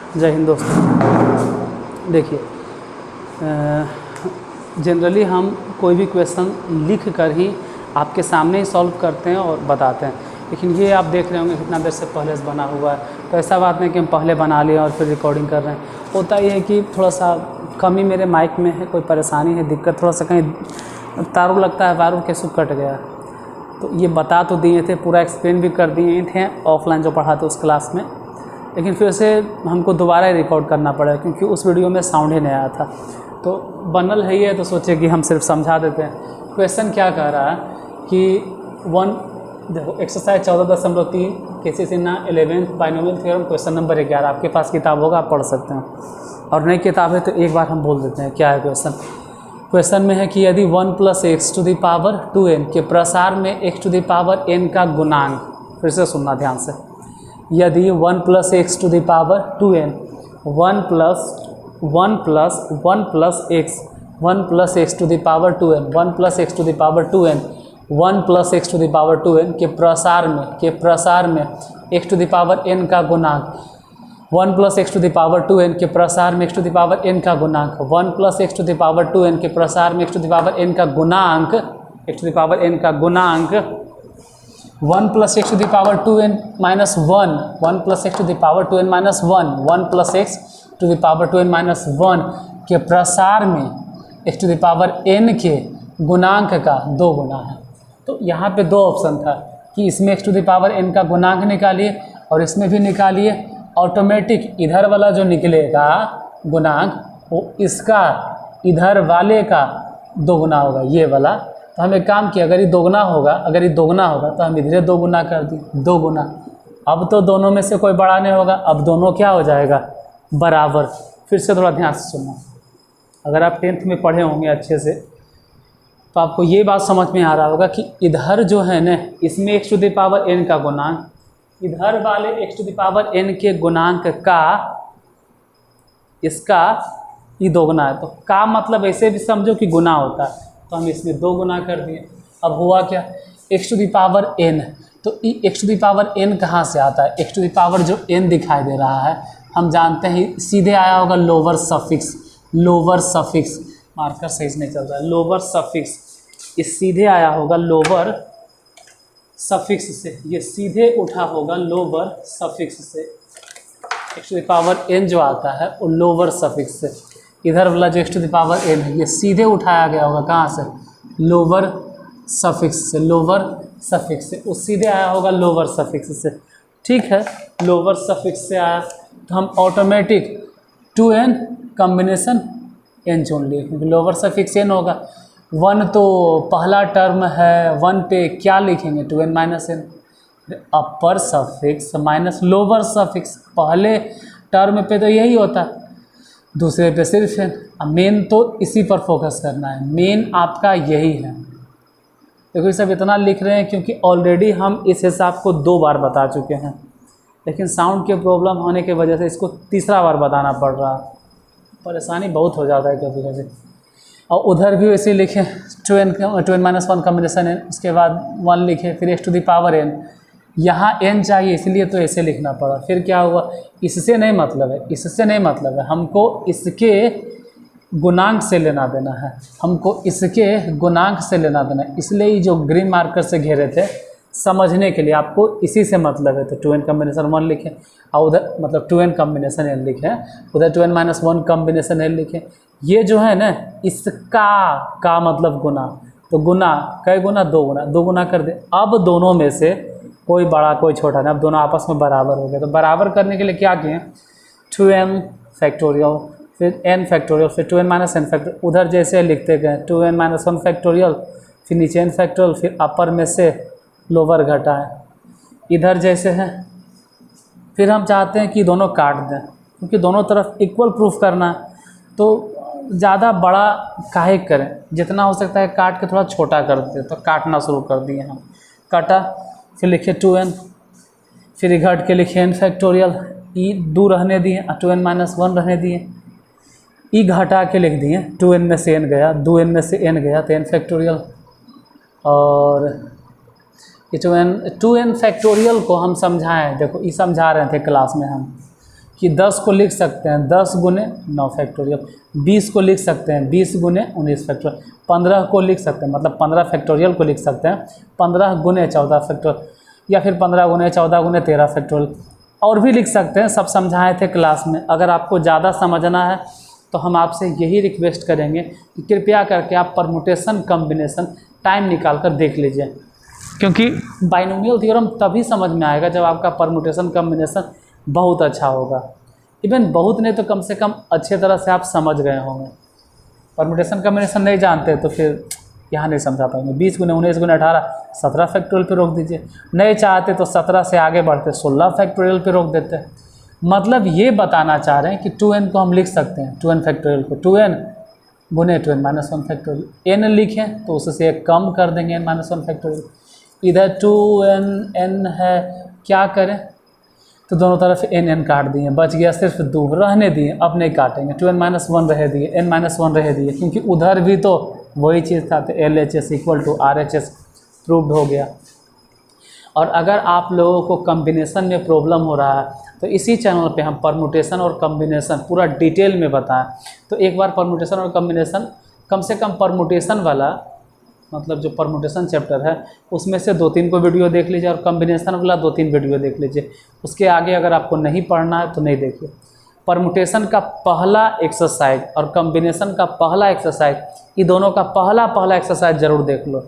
जय हिंद दोस्तों। देखिए, जनरली हम कोई भी क्वेश्चन लिख कर ही आपके सामने ही सॉल्व करते हैं और बताते हैं, लेकिन ये आप देख रहे होंगे कितना देर से पहले से बना हुआ है। तो ऐसा बात नहीं कि हम पहले बना लिए और फिर रिकॉर्डिंग कर रहे हैं। होता ये है कि थोड़ा सा कमी मेरे माइक में है, कोई परेशानी है, दिक्कत थोड़ा सा कहीं तारों लगता है, वायरों कैसे कट गया। तो ये बता तो दिए थे, पूरा एक्सप्लेन भी कर दिए थे ऑफलाइन जो पढ़ा था उस क्लास में, लेकिन फिर से हमको दोबारा ही रिकॉर्ड करना पड़ा क्योंकि उस वीडियो में साउंड ही नहीं आया था। तो बनल है ये, तो सोचे कि हम सिर्फ समझा देते हैं। क्वेश्चन क्या कह रहा है कि देखो exercise 14.3 cases in 11th binomial theorem, question number 11। आपके पास किताब होगा, आप पढ़ सकते हैं, और नई किताब है तो एक बार हम बोल देते हैं क्या है क्वेश्चन। क्वेश्चन में है कि यदि 1 + x⁴ 2n के प्रसार में x⁴n का गुणांक, फिर से सुनना ध्यान से, यदि 1 + x⁴2n 1 + x 1 + x⁴2n 1 + x⁴2n 1 + x⁴2n के प्रसार में x⁴n का गुणांक 1 + x⁴2n के प्रसार में x⁴n का गुणांक 1 + x⁴2n के प्रसार में x⁴n का गुणांक 1 + x⁴2n - 1 1 + x⁴2n - 1 के प्रसार में x⁴n के गुणांक का 2 गुना है। तो यहाँ पे 2 ऑप्शन था कि इसमें x⁴n का गुणांक निकालिए और इसमें भी निकालिए। ऑटोमेटिक इधर वाला जो निकलेगा गुणांक वो इसका इधर वाले का 2 गुना होगा, ये वाला। तो हम एक काम किया, अगर ये 2 गुना होगा तो हम इधर 2 गुना कर दिए, 2 गुना। अब तो दोनों में से कोई बड़ा नहीं होगा, अब दोनों क्या हो जाएगा, बराबर। फिर से थोड़ा ध्यान से सुनना, अगर आप 10th में पढ़े होंगे अच्छे से तो आपको ये बात समझ में आ रहा होगा कि इधर जो है ना, इसमें x⁴n का गुणांक इधर वाले x⁴n के गुणांक का इसका ये 2 गुना है। तो का मतलब ऐसे भी समझो कि गुना होता है, तो हम इसमें 2 गुना कर दिए। अब हुआ क्या, x⁴n, तो x⁴n कहाँ से आता है, x⁴ जो n दिखाई दे रहा है हम जानते हैं सीधे आया होगा लोअर सफिक्स, मार्कर सही से नहीं चल रहा है, लोअर सफिक्स, ये सीधे आया होगा लोअर सफिक्स से, ये सीधे उठा होगा लोअर सफिक्स से। x⁴n जो आता है वो लोअर सफिक्स से, इधर वाला जो x⁴n है ये सीधे उठाया गया होगा कहाँ से, लोअर सफिक्स से, वो सीधे आया होगा लोअर सफिक्स से। ठीक है, लोअर सफिक्स से आया तो हम ऑटोमेटिक 2n कॉम्बिनेशन n चुन लिए, क्योंकि लोअर सफिक्स n होगा। 1 तो पहला टर्म है, 1 पे क्या लिखेंगे, 2n - n, अपर सफिक्स माइनस लोअर सफिक्स। पहले टर्म पे तो यही होता है, दूसरे पे सिर्फ n। अब मेन तो इसी पर फोकस करना है, मेन आपका यही है। देखो ये सब इतना लिख रहे हैं क्योंकि ऑलरेडी हम इस हिसाब को 2 बार बता चुके हैं, लेकिन साउंड के प्रॉब्लम होने की वजह से इसको तीसरा बार बताना पड़ रहा है। परेशानी बहुत हो जाता है कभी कभी। और उधर भी वैसे लिखे 2n - 1 कॉम्बिनेशन n, उसके बाद 1 लिखे, फिर x⁴n, यहाँ n चाहिए इसलिए तो ऐसे लिखना पड़ा। फिर क्या हुआ, इससे नहीं मतलब है, हमको इसके गुणांक से लेना देना है, इसलिए जो ग्रीन मार्कर से घेरे थे समझने के लिए, आपको इसी से मतलब है। तो 2n कॉम्बिनेशन 1 लिखें और उधर मतलब 2n कॉम्बिनेशन n लिखें, उधर 2n - 1 कॉम्बिनेशन n लिखें। ये जो है ना, इसका मतलब गुना, तो गुना कई गुना, 2 गुना, 2 गुना कर दे। अब दोनों में से कोई बड़ा कोई छोटा नहीं, अब दोनों आपस में बराबर हो गए। तो बराबर करने के लिए क्या किए, 2n फैक्टोरियल, फिर n फैक्टोरियल, फिर 2n - n फैक्टोरियल, उधर जैसे लिखते गए 2n - 1 फैक्टोरियल, फिर नीचे n फैक्टोरियल, फिर अपर में से लोअर घटाएं, इधर जैसे है। फिर हम चाहते हैं कि दोनों काट दें, क्योंकि दोनों तरफ इक्वल प्रूफ करना है, तो ज़्यादा बड़ा काहे करें, जितना हो सकता है काट के थोड़ा छोटा कर देते। तो काटना शुरू कर दिए हम, काटा, फिर लिखे 2n, फिर घट के लिखे n फैक्टोरियल, ई 2 रहने दिए, 2n - 1 रहने दिए, ई घटा के लिख दिए, 2n में से n गया, 2n में से n गया तो n फैक्टोरियल। और ये 2n फैक्टोरियल को हम समझाएं, देखो ये समझा रहे थे क्लास में हम कि 10 को लिख सकते हैं 10 गुने 9 फैक्टोरियल, 20 को लिख सकते हैं 20 गुने 19 फैक्टोरियल, 15 को लिख सकते हैं मतलब 15 फैक्टोरियल को लिख सकते हैं 15 गुने 14 फैक्टोरियल, या फिर 15 गुने 14 गुने 13 फैक्टोरियल, और भी लिख सकते हैं। सब समझाए थे क्लास में। अगर आपको ज़्यादा समझना है तो हम आपसे यही रिक्वेस्ट करेंगे कि कृपया करके आप परमुटेशन कॉम्बिनेशन टाइम निकाल कर देख लीजिए, क्योंकि बाइनोमियल थ्योरम तभी समझ में आएगा जब आपका परमुटेशन कॉम्बिनेशन बहुत अच्छा होगा। इवन बहुत नहीं तो कम से कम अच्छे तरह से आप समझ गए होंगे। परमुटेशन कॉम्बिनेशन नहीं जानते तो फिर यहाँ नहीं समझा पाएंगे। 20 गुने 19 गुने 18 17 फैक्टोरियल पे रोक दीजिए, नहीं चाहते तो 17 से आगे बढ़ते 16 फैक्टोरियल पे रोक देते हैं। मतलब ये बताना चाह रहे हैं कि 2n को हम लिख सकते हैं, 2n फैक्टोरियल को 2n गुने 2n माइनस 1 फैक्टोरियल। n लिखें तो उससे कम कर देंगे n माइनस 1 फैक्टोरियल। इधर 2n n है, क्या करें तो दोनों तरफ n काट दिए, बच गया सिर्फ 2, रहने दिए, अब नहीं काटेंगे। 2n माइनस 1 रह दिए, n माइनस 1 रह दिए, क्योंकि उधर भी तो वही चीज़ था, तो LHS equal to RHS proved हो गया। और अगर आप लोगों को कम्बिनेशन में प्रॉब्लम हो रहा है तो इसी चैनल पे हम परमुटेशन और कम्बिनेशन पूरा डिटेल में बताएं। तो एक बार परमुटेशन और कम्बिनेशन, कम से कम परमुटेशन वाला मतलब जो परमुटेशन चैप्टर है उसमें से 2-3 को वीडियो देख लीजिए, और कम्बिनेशन वाला 2-3 वीडियो देख लीजिए। उसके आगे अगर आपको नहीं पढ़ना है तो नहीं देखिए। परमुटेशन का पहला एक्सरसाइज और कम्बिनेशन का पहला एक्सरसाइज, ये दोनों का पहला एक्सरसाइज ज़रूर देख लो।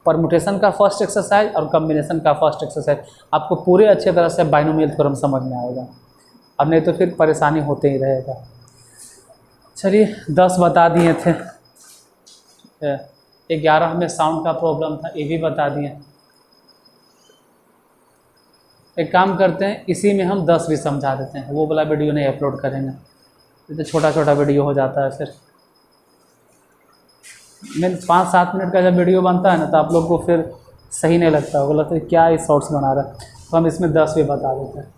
परमुटेशन का फर्स्ट एक्सरसाइज और कम्बिनेशन का फर्स्ट एक्सरसाइज, आपको पूरे अच्छे तरह से बाइनोमियल थ्योरम समझ में आएगा, अब नहीं तो फिर परेशानी होते ही रहेगा। चलिए 10 बता दिए थे, 11 में साउंड का प्रॉब्लम था, ये भी बता दिए। एक काम करते हैं, इसी में हम 10 भी समझा देते हैं, वो वाला वीडियो नहीं अपलोड करेंगे, तो छोटा छोटा वीडियो हो जाता है। फिर मैं 5-7 मिनट का जब वीडियो बनता है ना तो आप लोग को फिर सही नहीं लगता होगा, लगता है क्या ये शॉर्ट्स बना रहा है, तो हम इसमें 10 भी बता देते हैं।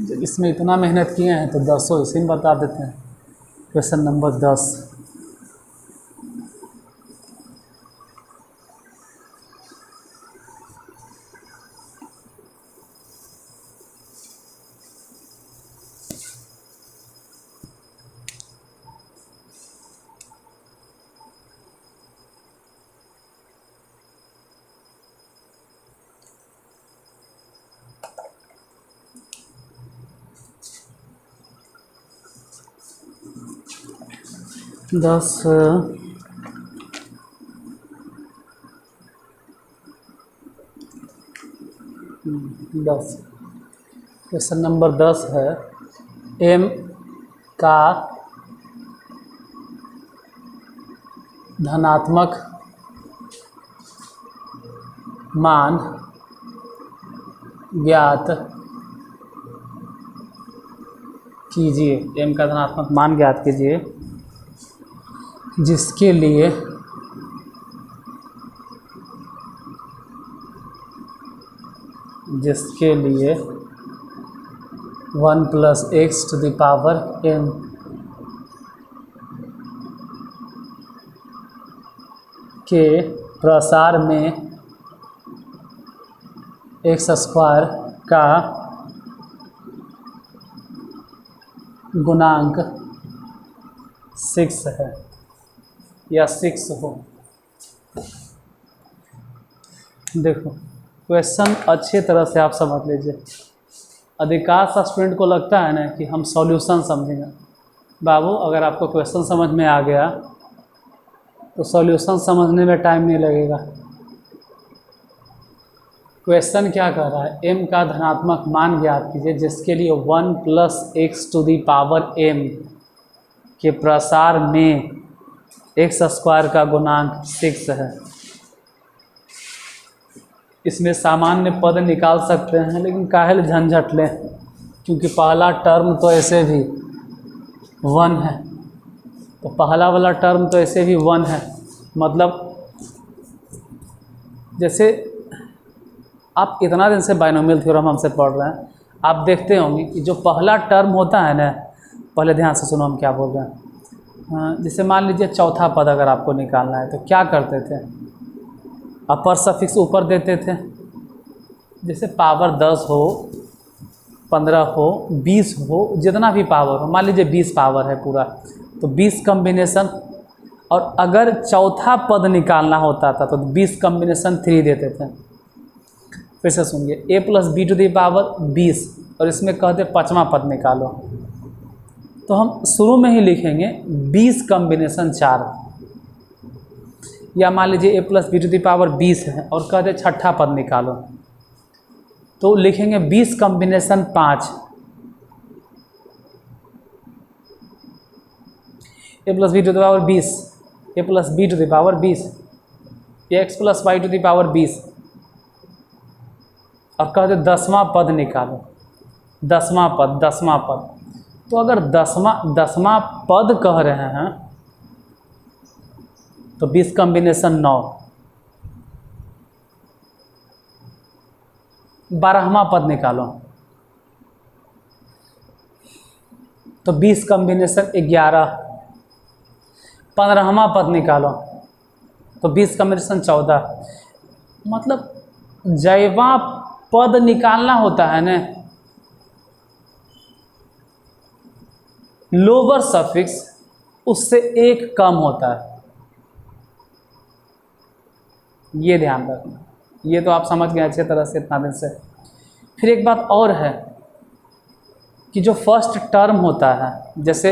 जब इसमें इतना मेहनत किए हैं तो 10 इसी में बता देते हैं। क्वेश्चन नंबर 10, क्वेश्चन नंबर 10 है, m का धनात्मक मान ज्ञात कीजिए। m का धनात्मक मान ज्ञात कीजिए जिसके लिए जिसके लिए 1 + x to the power m के प्रसार में x² का गुणांक 6 है या 6 हो। देखो क्वेश्चन अच्छे तरह से आप समझ लीजिए। अधिकांश स्टूडेंट को लगता है ना कि हम सॉल्यूशन समझेंगे। बाबू अगर आपको क्वेश्चन समझ में आ गया तो सॉल्यूशन समझने में टाइम नहीं लगेगा। क्वेश्चन क्या कर रहा है, m का धनात्मक मान ज्ञात कीजिए जिसके लिए 1 + x to the power m के प्रसार में x² का गुणांक 6 है। इसमें सामान्य पद निकाल सकते हैं, लेकिन काहे झंझट लें, क्योंकि पहला टर्म तो ऐसे भी 1 है, तो पहला वाला टर्म तो ऐसे भी 1 है। मतलब जैसे आप इतना दिन से बाइनोमियल थ्योरम हमसे पढ़ रहे हैं, आप देखते होंगे कि जो पहला टर्म होता है ना, पहले ध्यान से सुनो हम क्या बोल रहे हैं। जैसे मान लीजिए चौथा पद अगर आपको निकालना है तो क्या करते थे, अपर सफिक्स ऊपर देते थे। जैसे पावर 10 हो 15 हो, 20 हो, जितना भी पावर हो, मान लीजिए 20 पावर है पूरा, तो 20 कॉम्बिनेशन। और अगर चौथा पद निकालना होता था तो 20 कॉम्बिनेशन 3 देते थे। फिर से सुनिए, a plus B to the power 20 और इसमें कहते 5वां पद निकालो, तो हम शुरू में ही लिखेंगे 20 कॉम्बिनेशन 4। या मान लीजिए a plus B to the power 20 है और कहते छठा पद निकालो, तो लिखेंगे 20 combination 5। a plus B to the power 20, a plus B to the power 20, X plus Y to the power 20 और कहते 10वां पद निकालो, 10वां पद। तो अगर 10वां पद कह रहे हैं तो 20 कॉम्बिनेशन 9। 12वां पद निकालो तो 20 कॉम्बिनेशन 11। 15वां पद निकालो तो 20 कॉम्बिनेशन 14। मतलब जयवां पद निकालना होता है ना, लोअर सफिक्स उससे एक कम होता है। ये ध्यान रखना, ये तो आप समझ गए अच्छे तरह से इतना दिन से। फिर एक बात और है कि जो फर्स्ट टर्म होता है, जैसे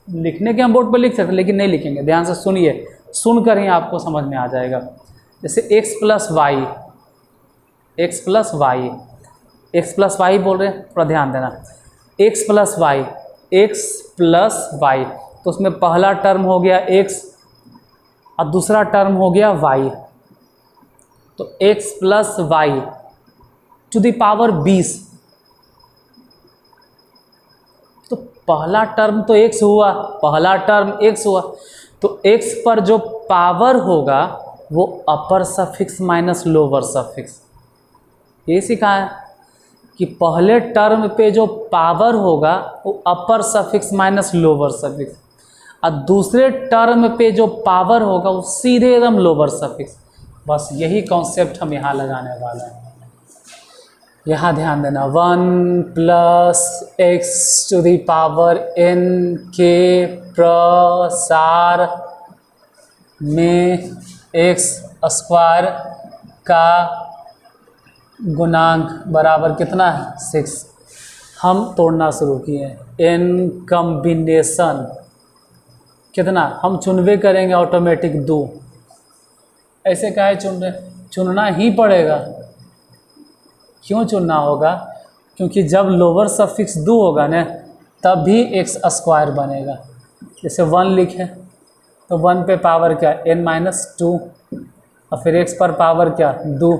लिखने के हम बोर्ड पर लिख सकते हैं लेकिन नहीं लिखेंगे, ध्यान से सुनिए, सुनकर ही आपको समझ में आ जाएगा। जैसे x plus Y, X plus Y बोल रहे हैं, थोड़ा ध्यान देना। x प्लस वाई, तो उसमें पहला टर्म हो गया x और दूसरा टर्म हो गया y, तो x plus Y to the power 20। तो पहला टर्म तो x हुआ, तो x पर जो पावर होगा वो अपर सफिक्स माइनस लोअर सफिक्स। ये सीखा है कि पहले टर्म पे जो पावर होगा वो अपर सफिक्स माइनस लोअर सफिक्स, और दूसरे टर्म पे जो पावर होगा वो सीधे एकदम लोअर सफिक्स। बस यही कॉन्सेप्ट हम यहाँ लगाने वाले हैं। यहाँ ध्यान देना, 1 plus X to the power n के प्रसार में x स्क्वायर का गुणांक बराबर कितना है 6। हम तोड़ना शुरू किए, n कॉम्बिनेशन कितना हम चुनवे करेंगे, ऑटोमेटिक 2। ऐसे काहे चुन रहे, चुनना ही पड़ेगा। क्यों चुनना होगा? क्योंकि जब लोअर सफिक्स 2 होगा ना तब भी x स्क्वायर बनेगा। जैसे 1 लिखे तो 1 पे पावर क्या n-2 और फिर x पर पावर क्या 2।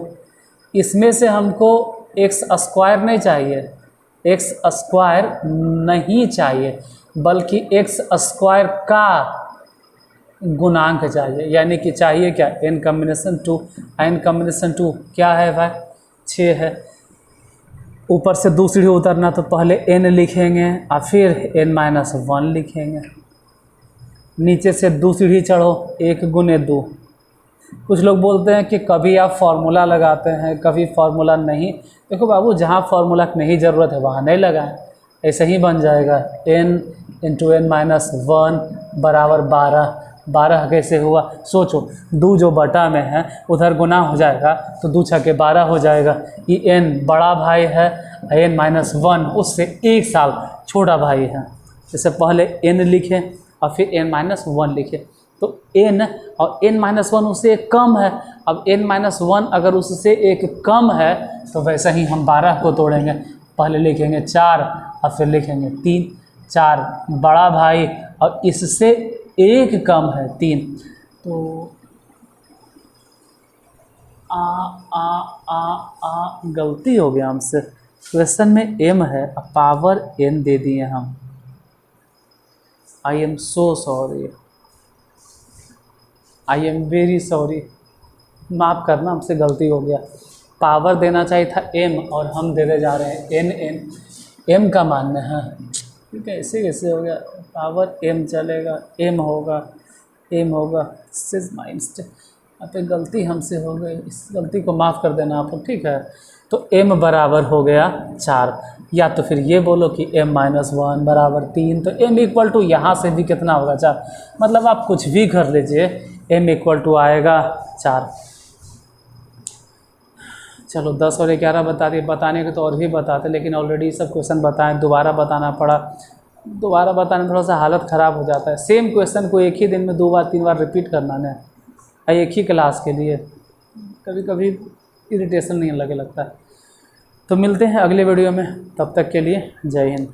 इसमें से हमको x स्क्वायर नहीं चाहिए, x स्क्वायर नहीं चाहिए, बल्कि x स्क्वायर का गुणांक चाहिए। यानी कि चाहिए क्या n कॉम्बिनेशन 2, n कॉम्बिनेशन 2 क्या है भाई 6 है। ऊपर से 2 सीढ़ी उतरना तो पहले n लिखेंगे और फिर n-1 लिखेंगे। नीचे से 2 सीढ़ी चढ़ो, 1 गुने 2। कुछ लोग बोलते हैं कि कभी आप फार्मूला लगाते हैं, कभी फार्मूला नहीं। देखो बाबू, जहाँ फार्मूला की नहीं ज़रूरत है वहाँ नहीं लगाएं, ऐसे ही बन जाएगा n इंटू n-1 बराबर 12। 12 कैसे हुआ सोचो, 2 जो बटा में है उधर गुना हो जाएगा तो 2 छक्के 12 हो जाएगा। ये n बड़ा भाई है, n-1 उससे 1 साल छोटा भाई है। जैसे पहले n लिखें और फिर n-1 लिखें, तो n और n-1 उससे एक कम है। अब n-1 अगर उससे एक कम है तो वैसे ही हम 12 को तोड़ेंगे। पहले लिखेंगे 4 और फिर लिखेंगे 3। 4 बड़ा भाई और इससे एक कम है 3, तो गलती हो गया हमसे। क्वेश्चन में m है, पावर n दे दिए हम। I am so sorry, I am very sorry, माफ़ करना, हमसे गलती हो गया। पावर देना चाहिए था m और हम देने जा रहे हैं n। m का मान है, ठीक है, ऐसे कैसे हो गया? पावर m चलेगा, m होगा। सिज माई मिस्टेक, यहाँ पे गलती हमसे हो गई, इस गलती को माफ़ कर देना आप, ठीक है। तो m बराबर हो गया 4। या तो फिर ये बोलो कि m-1 बराबर 3, तो m इक्वल टू यहाँ से भी कितना होगा 4, मतलब आप कुछ भी कर लीजिए m इक्वल टू आएगा 4। चलो 10 और 11 बता दिए, बताने के तो और भी बताते लेकिन ऑलरेडी सब क्वेश्चन बताएं, दोबारा बताना पड़ा, दोबारा बताने में थोड़ा सा हालत ख़राब हो जाता है। सेम क्वेश्चन को एक ही दिन में 2 बार 3 बार रिपीट करना ना, एक ही क्लास के लिए कभी कभी इरिटेशन नहीं लगता है। तो मिलते हैं अगले वीडियो में, तब तक के लिए जय हिंद।